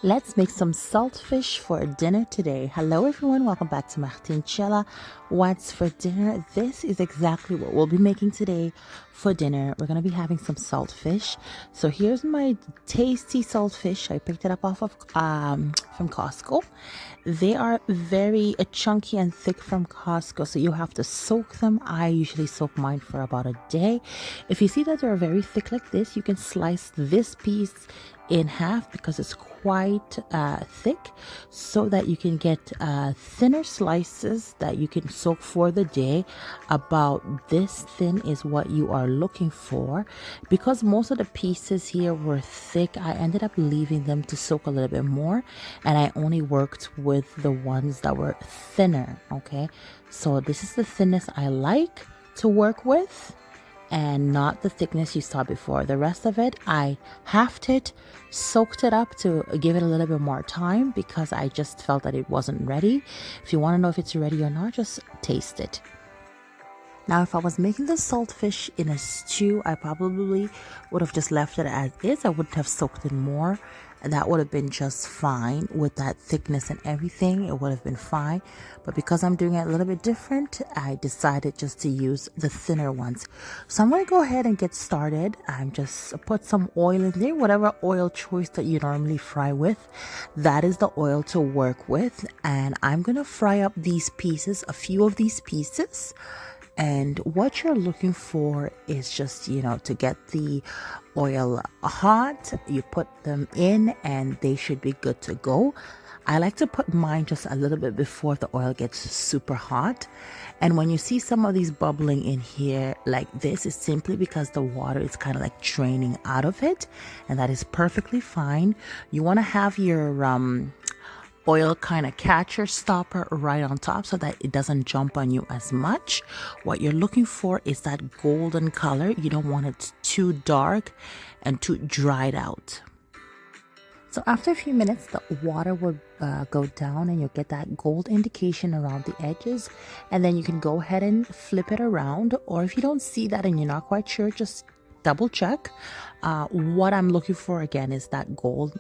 Let's make some saltfish for dinner today. Hello everyone, welcome back to Martincella. What's for dinner? This is exactly what we'll be making today for dinner. We're going to be having some saltfish. So here's my tasty saltfish. I picked it up off of from Costco. They are very chunky and thick from Costco, so you have to soak them. I usually soak mine for about a day. If you see that they're very thick like this, you can slice this piece in half because it's quite thick, so that you can get thinner slices that you can soak for the day. About this thin is what you are looking for. Because most of the pieces here were thick, I ended up leaving them to soak a little bit more, and I only worked with the ones that were thinner. Okay, so this is the thinness I like to work with, and not the thickness you saw before. The rest of it, I halved it, soaked it up to give it a little bit more time because I just felt that it wasn't ready. If you want to know if it's ready or not, just taste it. Now, if I was making the saltfish in a stew, I probably would have just left it as is. I wouldn't have soaked it more. And that would have been just fine with that thickness and everything. It would have been fine. But because I'm doing it a little bit different, I decided just to use the thinner ones. So I'm going to go ahead and get started. I'm just put some oil in there, whatever oil choice that you normally fry with. That is the oil to work with. And I'm going to fry up these pieces, a few of these pieces. And what you're looking for is just, to get the oil hot. You put them in and they should be good to go. I like to put mine just a little bit before the oil gets super hot. And when you see some of these bubbling in here like this, is simply because the water is kind of like draining out of it. And that is perfectly fine. You want to have your oil kind of catcher stopper right on top so that it doesn't jump on you as much. What you're looking for is that golden color. You don't want it too dark and too dried out. So after a few minutes, the water will go down and you'll get that gold indication around the edges. And then you can go ahead and flip it around. Or if you don't see that and you're not quite sure, just double check. What I'm looking for again is that gold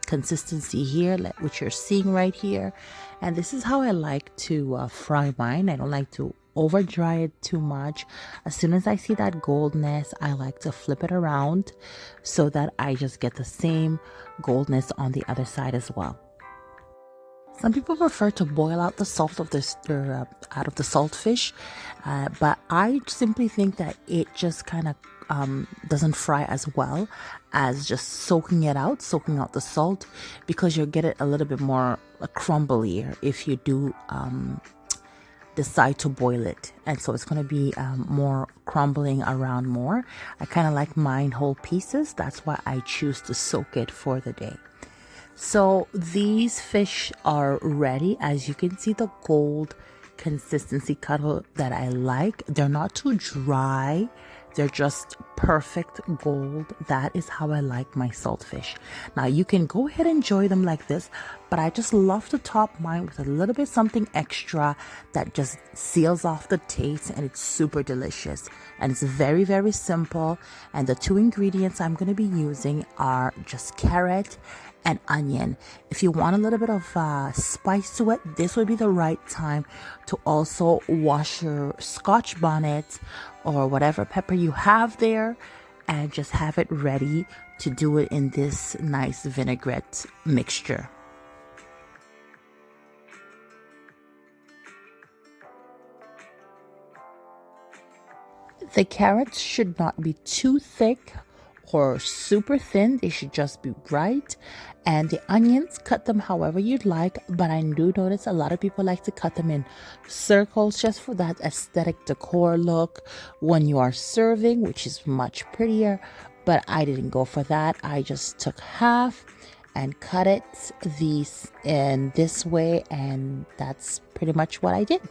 consistency here, which you're seeing right here. And this is how I like to fry mine. I don't like to over dry it too much. As soon as I see that goldness, I like to flip it around so that I just get the same goldness on the other side as well. Some people prefer to boil out the salt of this out of the saltfish, but I simply think that it just kind of doesn't fry as well as just soaking out the salt, because you'll get it a little bit more crumbly if you do decide to boil it. And so it's going to be more crumbling around more. I kind of like mine whole pieces. That's why I choose to soak it for the day. So these fish are ready. As you can see, the gold consistency color that I like. They're not too dry. They're just perfect gold. That is how I like my saltfish. Now you can go ahead and enjoy them like this, but I just love to top mine with a little bit something extra that just seals off the taste, and it's super delicious. And it's very, very simple. And the two ingredients I'm going to be using are just carrot and onion. If you want a little bit of spice to it, this would be the right time to also wash your Scotch bonnet or whatever pepper you have there, and just have it ready to do it in this nice vinaigrette mixture. The carrots should not be too thick or super thin. They should just be right. And the onions, cut them however you'd like, but I do notice a lot of people like to cut them in circles just for that aesthetic decor look when you are serving, which is much prettier. But I didn't go for that. I just took half and cut it these in this way, and that's pretty much what I did.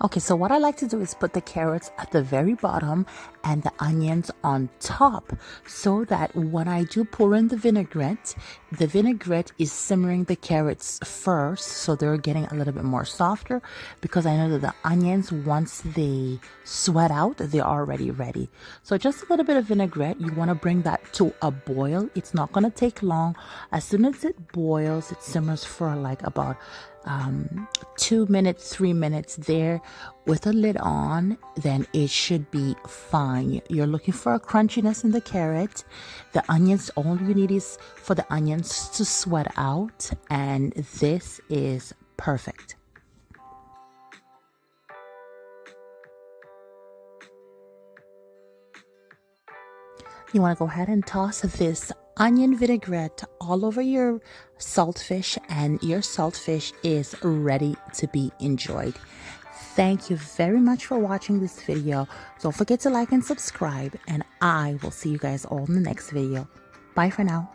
Okay, so what I like to do is put the carrots at the very bottom and the onions on top so that when I do pour in the vinaigrette is simmering the carrots first, so they're getting a little bit more softer, because I know that the onions, once they sweat out, they're already ready. So just a little bit of vinaigrette, you want to bring that to a boil. It's not going to take long. As soon as it boils, it simmers for like about 2 minutes, 3 minutes there with a lid on, then it should be fine. You're looking for a crunchiness in the carrot. The onions, all you need is for the onions to sweat out, and this is perfect. You want to go ahead and toss this onion vinaigrette all over your saltfish, and your saltfish is ready to be enjoyed. Thank you very much for watching this video. Don't forget to like and subscribe, and I will see you guys all in the next video. Bye for now.